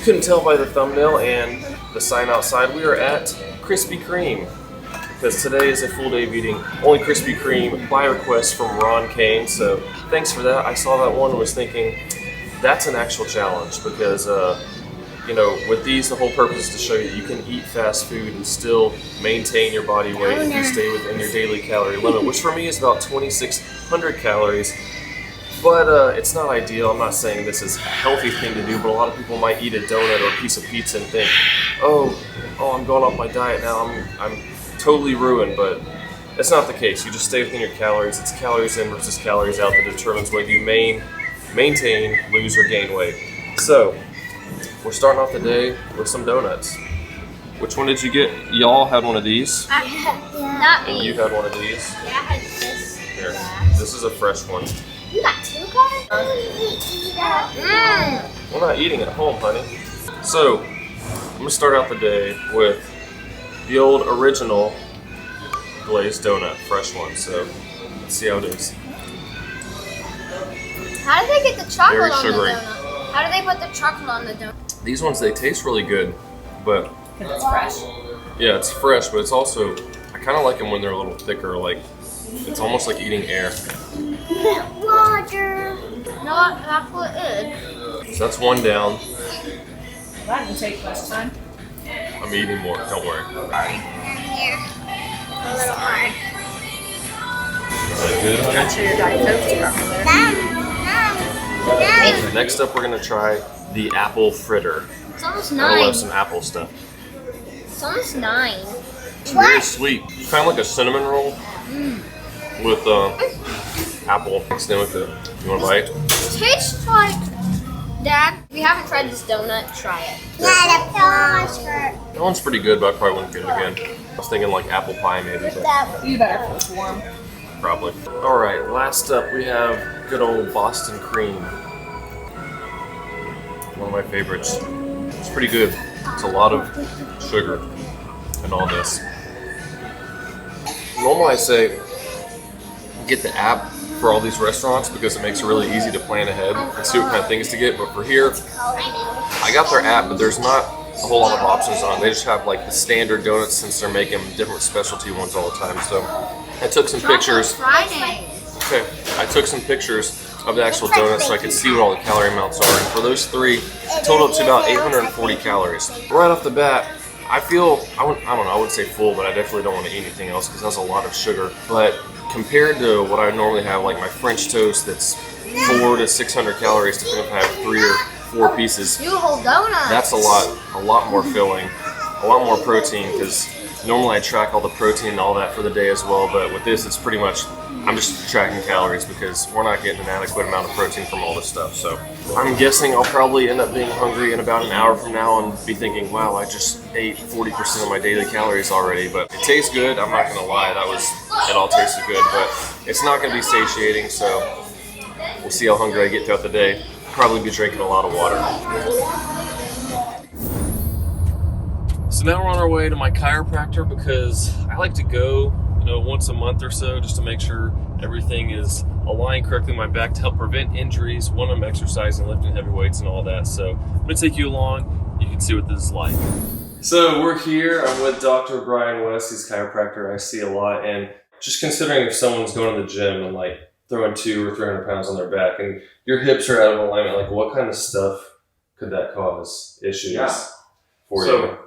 couldn't tell by the thumbnail and the sign outside, we are at Krispy Kreme because today is a full day of eating only Krispy Kreme by request from Ron Kane. So thanks for that. I saw that one and was thinking that's an actual challenge because you know, with these, the whole purpose is to show you that you can eat fast food and still maintain your body weight if you stay within your daily calorie limit, which for me is about 2,600 calories. But it's not ideal. I'm not saying this is a healthy thing to do, but a lot of people might eat a donut or a piece of pizza and think, oh, I'm going off my diet now. I'm totally ruined, but that's not the case. You just stay within your calories. It's calories in versus calories out that determines whether you maintain, lose, or gain weight. So we're starting off the day with some donuts. Which one did you get? Y'all had one of these? Not me. You had one of these? Yeah, I had this. Here, this is a fresh one. You got two cars? We're not eating at home, honey. So, I'm gonna start out the day with the old original glazed donut, fresh one. So, let's see how it is. How do they get the chocolate Very on sugary. the donut? How do they put the chocolate on the donut? These ones, they taste really good, but Because it's fresh. yeah, it's fresh, but it's also, I kind of like them when they're a little thicker, like, it's almost like eating air. Water. No, that's what it is. So that's one down. That didn't take much time. I'm eating more, don't worry. Here. A little hard. Is that good, honey? Not sure your Diet Coke's from there. Next up, we're gonna try the apple fritter. It's almost I 9. love some apple stuff. It's almost 9. It's very sweet. It's kind of like a cinnamon roll with apple mixed in with it. You want a bite? Tastes like, Dad, if you haven't tried this donut, try it. That one's pretty good, but I probably wouldn't get it again. I was thinking like apple pie maybe, but You better if it's warm. probably. All right, last up we have good old Boston cream. One of my favorites. It's pretty good. It's a lot of sugar and all this. Normally I say get the app for all these restaurants because it makes it really easy to plan ahead and see what kind of things to get. But for here, I got their app, but there's not a whole lot of options on it. They just have like the standard donuts since they're making different specialty ones all the time. So I took some pictures. Friday. Okay, I took some pictures of the actual donuts so I could see what all the calorie amounts are. And for those three, it totaled up to about 840 calories. Right off the bat, I feel, I don't know, I wouldn't say full, but I definitely don't want to eat anything else because that's a lot of sugar. But compared to what I normally have, like my French toast that's 400 to 600 calories, depending if I have 3 or 4 pieces, You a whole donut. that's a lot more filling, a lot more protein because normally I track all the protein and all that for the day as well, but with this it's pretty much, I'm just tracking calories because we're not getting an adequate amount of protein from all this stuff. So I'm guessing I'll probably end up being hungry in about an hour from now and be thinking, wow, I just ate 40% of my daily calories already. But it tastes good, I'm not gonna lie, it all tasted good, but it's not gonna be satiating, so we'll see how hungry I get throughout the day. Probably be drinking a lot of water. So now we're on our way to my chiropractor because I like to go, once a month or so just to make sure everything is aligned correctly in my back to help prevent injuries when I'm exercising, lifting heavy weights and all that. So I'm gonna take you along. You can see what this is like. So we're here. I'm with Dr. Brian West. He's a chiropractor I see a lot. And just considering if someone's going to the gym and like throwing 200 or 300 pounds on their back and your hips are out of alignment, like what kind of stuff could that cause issues for you?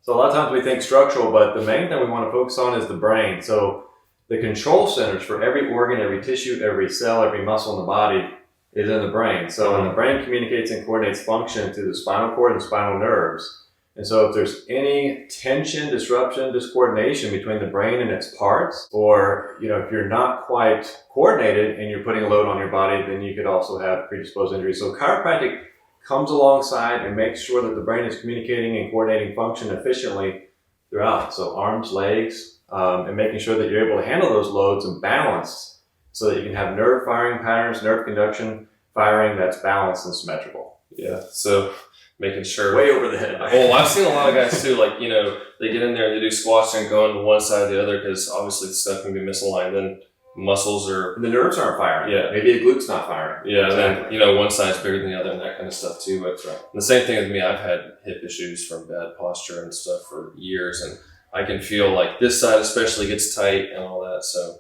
So a lot of times we think structural, but the main thing we want to focus on is the brain. So the control centers for every organ, every tissue, every cell, every muscle in the body is in the brain. So when the brain communicates and coordinates function through the spinal cord and spinal nerves. And so if there's any tension, disruption, discoordination between the brain and its parts, or if you're not quite coordinated and you're putting a load on your body, then you could also have predisposed injuries. So chiropractic comes alongside and makes sure that the brain is communicating and coordinating function efficiently throughout. So arms, legs, and making sure that you're able to handle those loads and balanced so that you can have nerve firing patterns, nerve conduction firing that's balanced and symmetrical. Yeah, so making sure. Way over the head. Well, I've seen a lot of guys too, like, they get in there and they do squats and go on one side or the other because obviously the stuff can be misaligned. Then muscles are, The nerves aren't firing. Yeah. Maybe the glute's not firing. yeah, Exactly. then, you know, one side's bigger than the other and that kind of stuff too. But That's right. the same thing with me, I've had hip issues from bad posture and stuff for years, and I can feel like this side especially gets tight and all that. So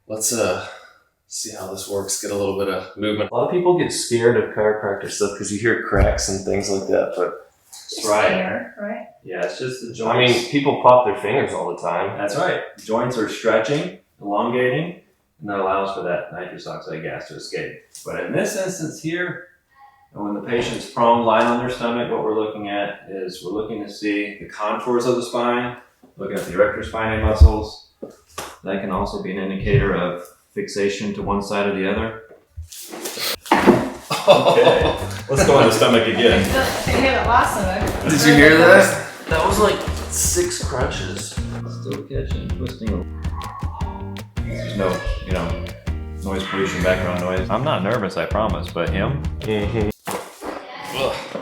let's see how this works, get a little bit of movement. A lot of people get scared of chiropractor stuff because you hear cracks and things like that, but That's right. There, right? Yeah, it's just the joints. I mean, people pop their fingers all the time. That's right. Joints are stretching, elongating, and that allows for that nitrous oxide gas to escape. But in this instance here, when the patient's prone, lying on their stomach, what we're looking at is we're looking to see the contours of the spine, looking at the erector spinae muscles. That can also be an indicator of fixation to one side or the other. Okay, let's go on the stomach again. They hit it last time. Did you hear that? That was like 6 crunches. Still catching, twisting. There's no, noise pollution, background noise. I'm not nervous, I promise, but him? Mm-hmm.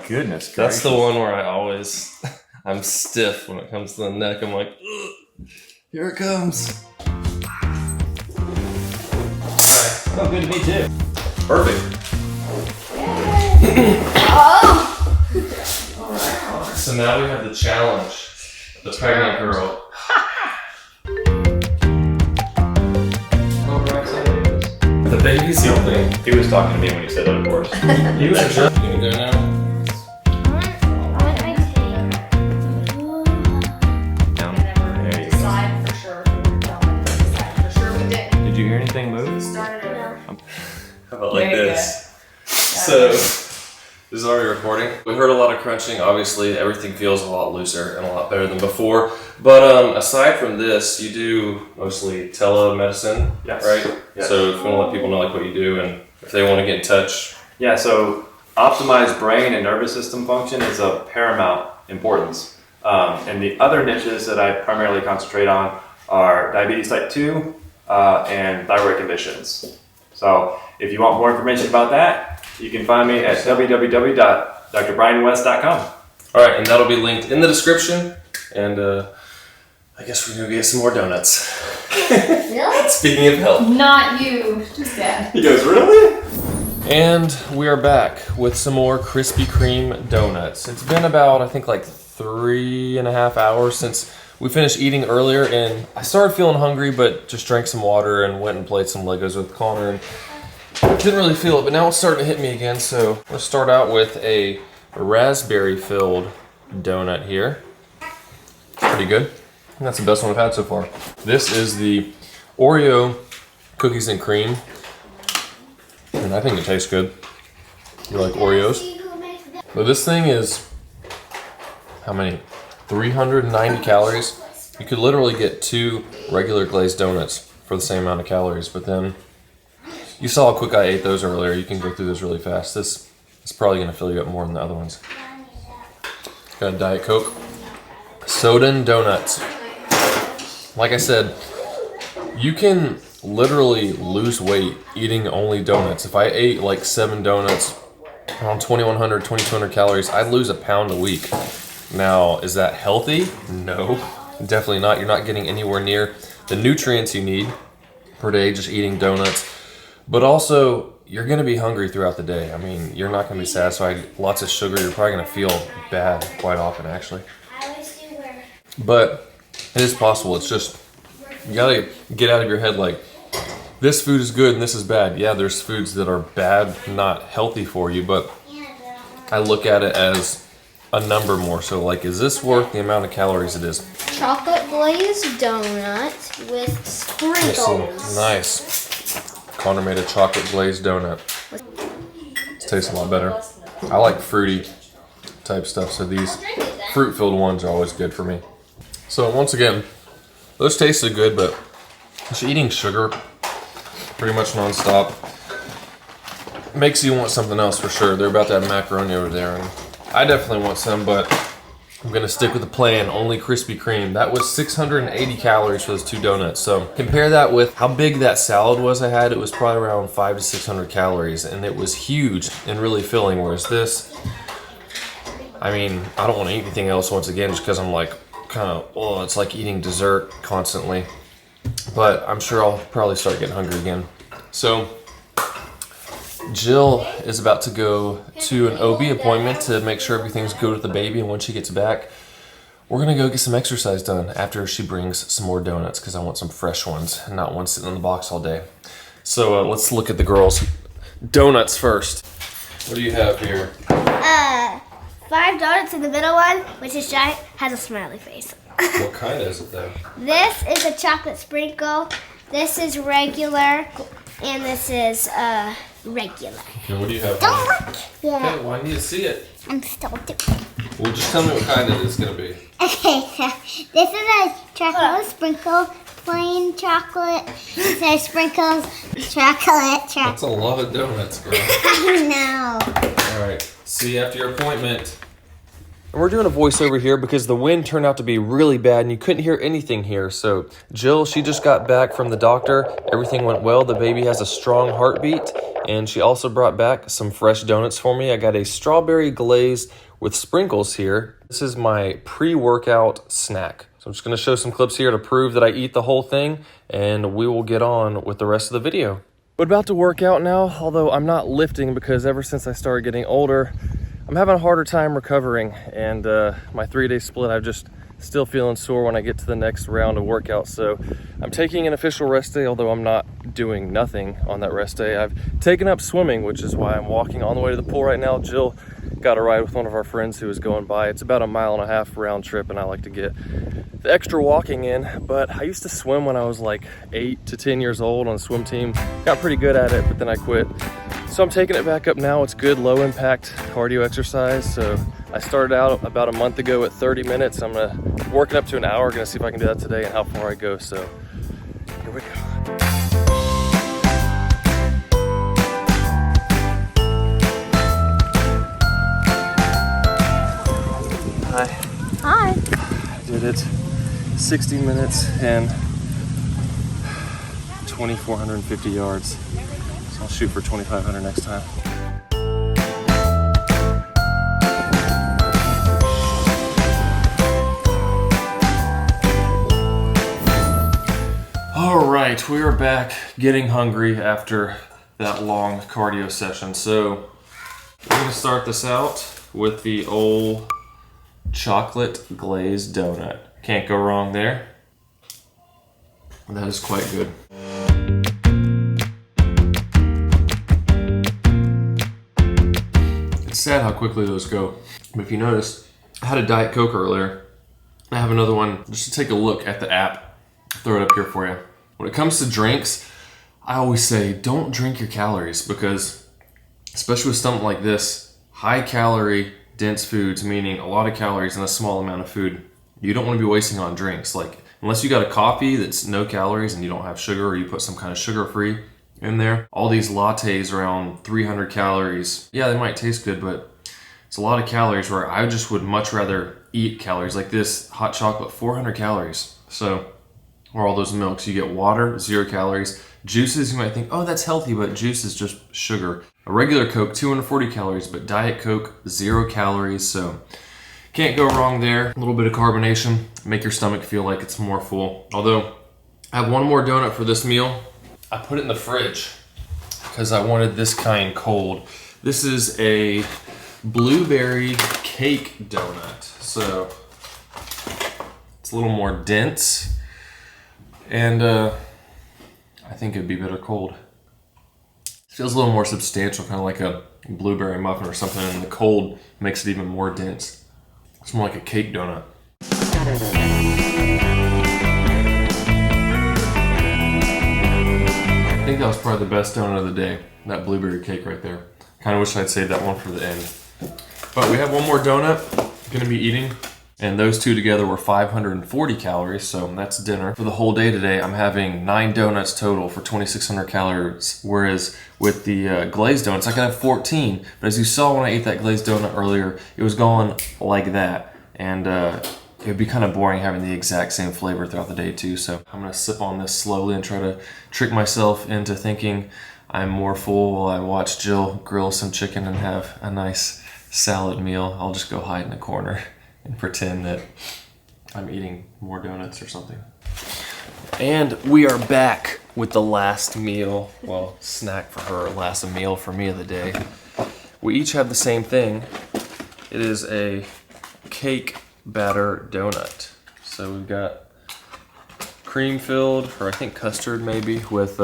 Goodness That's the one where I'm stiff when it comes to the neck. I'm like, ugh, here it comes. Oh, good to meet you. Perfect. So now we have the challenge, the pregnant girl. The baby's helping. He was talking to me when he said that, of course. You was just gonna go now. There you go. Side for sure. Side for sure we did. Did you hear anything move? Started it. How about There like you this? So, this is already recording. We heard a lot of crunching. Obviously, everything feels a lot looser and a lot better than before. But aside from this, you do mostly telemedicine, Yes. right? Yes. So if you want to let people know like what you do and if they want to get in touch. Yeah, so optimized brain and nervous system function is of paramount importance. And the other niches that I primarily concentrate on are diabetes type 2 and thyroid conditions. So if you want more information about that, you can find me at www.drbrianwest.com. All right, and that'll be linked in the description. And I guess we're going to get some more donuts. Really? Speaking of health. Not you, just Dad. He goes, really? And we are back with some more Krispy Kreme donuts. It's been about, I think, like 3.5 hours since we finished eating earlier, and I started feeling hungry, but just drank some water and went and played some Legos with Connor, and didn't really feel it, but now it's starting to hit me again. So let's start out with a raspberry-filled donut here. Pretty good. I think that's the best one I've had so far. This is the Oreo cookies and cream, and I think it tastes good. You like Oreos? So this thing is, how many? 390 calories. You could literally get 2 regular glazed donuts for the same amount of calories, but then you saw how quick I ate those earlier. You can go through those really fast. This is probably going to fill you up more than the other ones. Got a Diet Coke. Soda and donuts. Like I said, you can literally lose weight eating only donuts. If I ate like 7 donuts around 2,100, 2,200 calories, I'd lose a pound a week. Now, is that healthy? No, definitely not. You're not getting anywhere near the nutrients you need per day just eating donuts. But also, you're going to be hungry throughout the day. I mean, you're not going to be satisfied. Lots of sugar. You're probably going to feel bad quite often, actually. But it is possible. It's just, you got to get out of your head like, this food is good and this is bad. Yeah, there's foods that are bad, not healthy for you, but I look at it as a number more. So like, is this worth the amount of calories it is? Chocolate glazed donut with sprinkles. Nice. Connor made a chocolate glazed donut. It tastes a lot better. I like fruity type stuff, so these fruit-filled ones are always good for me. So once again, those tasted good, but just eating sugar pretty much non-stop makes you want something else for sure. They're about to have macaroni over there, and I definitely want some, but I'm gonna stick with the plan, only Krispy Kreme. That was 680 calories for those 2 donuts. So compare that with how big that salad was I had. It was probably around 500 to 600 calories, and it was huge and really filling. Whereas this, I mean, I don't want to eat anything else once again, just because I'm like, kind of, oh, it's like eating dessert constantly. but I'm sure I'll probably start getting hungry again. So Jill is about to go to an OB appointment to make sure everything's good with the baby, and when she gets back, we're gonna go get some exercise done after she brings some more donuts because I want some fresh ones and not one sitting in the box all day. So let's look at the girls' donuts first. What do you have here? 5 donuts in the middle one, which is giant, has a smiley face. What kind is it though? This is a chocolate sprinkle. This is regular, and this is regular. And what do you have? Don't look. Yeah. Okay, well I need to see it. I'm still doing. Well, just tell me what kind it is gonna be. Okay, so this is a chocolate sprinkle, plain chocolate. So sprinkles, chocolate. That's a lot of donuts, girl. I know. All right, see you after your appointment. And we're doing a voiceover here because the wind turned out to be really bad and you couldn't hear anything here. So Jill, she just got back from the doctor. Everything went well. The baby has a strong heartbeat. And she also brought back some fresh donuts for me. I got a strawberry glaze with sprinkles here. This is my pre-workout snack. So I'm just gonna show some clips here to prove that I eat the whole thing, and we will get on with the rest of the video. We're about to work out now, although I'm not lifting because ever since I started getting older, I'm having a harder time recovering, and my 3-day split, I'm just still feeling sore when I get to the next round of workout. So I'm taking an official rest day, although I'm not doing nothing on that rest day. I've taken up swimming, which is why I'm walking on the way to the pool right now. Jill got a ride with one of our friends who was going by. It's about a 1.5 mile round trip, and I like to get the extra walking in. But I used to swim when I was like 8 to 10 years old on a swim team. Got pretty good at it, but then I quit. So I'm taking it back up now. It's good low impact cardio exercise. So I started out about a month ago at 30 minutes. I'm gonna work it up to an hour. Gonna see if I can do that today and how far I go. So here we go. Hi. Hi. I did it 60 minutes and 2,450 yards. So I'll shoot for 2,500 next time. All right, we are back getting hungry after that long cardio session. So we're gonna start this out with the old chocolate glazed donut. Can't go wrong there. That is quite good. It's sad how quickly those go. But if you notice, I had a Diet Coke earlier. I have another one just to take a look at the app. I'll throw it up here for you. When it comes to drinks, I always say don't drink your calories because, especially with something like this, high calorie, dense foods, meaning a lot of calories in a small amount of food, you don't want to be wasting on drinks. Like, unless you got a coffee that's no calories and you don't have sugar, or you put some kind of sugar-free in there, all these lattes around 300 calories, yeah, they might taste good, but it's a lot of calories where I just would much rather eat calories. Like this hot chocolate, 400 calories. So, or all those milks, you get water, 0 calories. Juices, you might think, oh, that's healthy, but juice is just sugar. A regular Coke, 240 calories, but Diet Coke, 0 calories. So can't go wrong there. A little bit of carbonation, make your stomach feel like it's more full. Although I have one more donut for this meal. I put it in the fridge because I wanted this kind cold. This is a blueberry cake donut. So it's a little more dense. And I think it'd be better cold. It feels a little more substantial, kind of like a blueberry muffin or something, and the cold makes it even more dense. It's more like a cake donut. I think that was probably the best donut of the day, that blueberry cake right there. Kind of wish I'd saved that one for the end. But we have one more donut I'm gonna be eating. And those two together were 540 calories, so that's dinner. For the whole day today, I'm having 9 donuts total for 2,600 calories, whereas with the glazed donuts, I can have 14. But as you saw when I ate that glazed donut earlier, it was going like that. And it would be kind of boring having the exact same flavor throughout the day too, so I'm gonna sip on this slowly and try to trick myself into thinking I'm more full while I watch Jill grill some chicken and have a nice salad meal. I'll just go hide in a corner and pretend that I'm eating more donuts or something. And we are back with the last meal. Well, snack for her, last meal for me of the day. We each have the same thing. It is a cake batter donut. So we've got cream filled, or I think custard maybe, with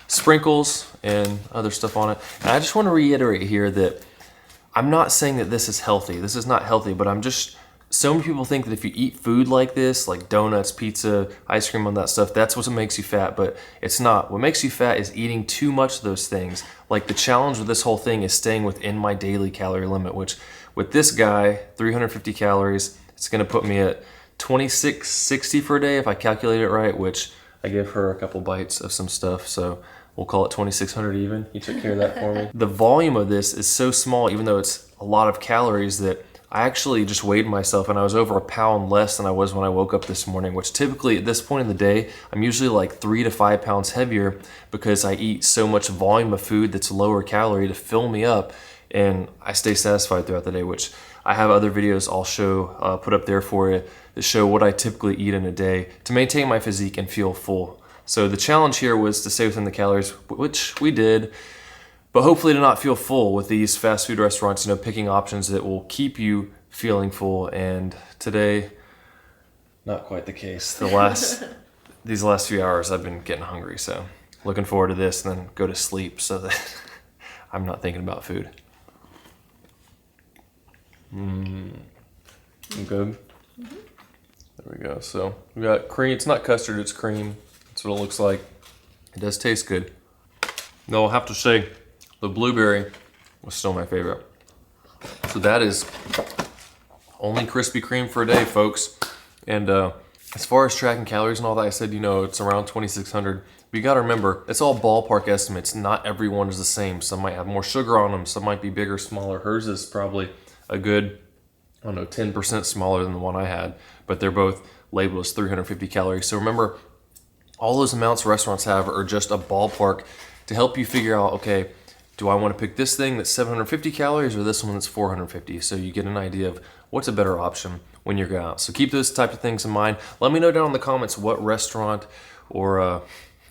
sprinkles and other stuff on it. And I just want to reiterate here that I'm not saying that this is healthy. This is not healthy, but so many people think that if you eat food like this, like donuts, pizza, ice cream, all that stuff, that's what makes you fat, but it's not. What makes you fat is eating too much of those things. Like the challenge with this whole thing is staying within my daily calorie limit, which with this guy, 350 calories, it's gonna put me at 2660 for a day if I calculate it right, which I give her a couple bites of some stuff, so we'll call it 2600 even. You took care of that for me. The volume of this is so small, even though it's a lot of calories, that I actually just weighed myself and I was over a pound less than I was when I woke up this morning, which typically at this point in the day, I'm usually like 3 to 5 pounds heavier because I eat so much volume of food that's lower calorie to fill me up, and I stay satisfied throughout the day, which I have other videos I'll show, put up there for you that show what I typically eat in a day to maintain my physique and feel full. So the challenge here was to stay within the calories, which we did, but hopefully to not feel full with these fast food restaurants, picking options that will keep you feeling full. And today, not quite the case. These last few hours I've been getting hungry, so looking forward to this and then go to sleep so that I'm not thinking about food. Good. There we go. So we got cream. It's not custard, it's cream. That's what it looks like. It does taste good. No, I'll have to say the blueberry was still my favorite. So that is only Krispy Kreme for a day, folks. And as far as tracking calories and all that, I said, it's around 2,600. But you gotta remember, it's all ballpark estimates. Not everyone is the same. Some might have more sugar on them. Some might be bigger, smaller. Hers is probably a good, 10% smaller than the one I had. But they're both labeled as 350 calories. So remember, all those amounts restaurants have are just a ballpark to help you figure out, okay, do I want to pick this thing that's 750 calories or this one that's 450? So you get an idea of what's a better option when you're going out. So keep those type of things in mind. Let me know down in the comments what restaurant or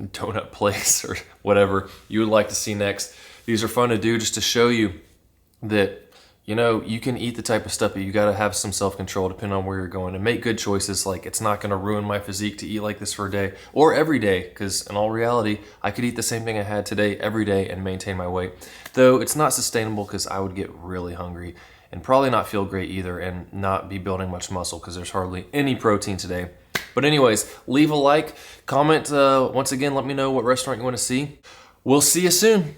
donut place or whatever you would like to see next. These are fun to do just to show you that you can eat the type of stuff, but you got to have some self-control depending on where you're going and make good choices. Like, it's not going to ruin my physique to eat like this for a day or every day, because in all reality, I could eat the same thing I had today every day and maintain my weight. Though it's not sustainable because I would get really hungry and probably not feel great either and not be building much muscle because there's hardly any protein today. But anyways, leave a like, comment, once again, let me know what restaurant you want to see. We'll see you soon.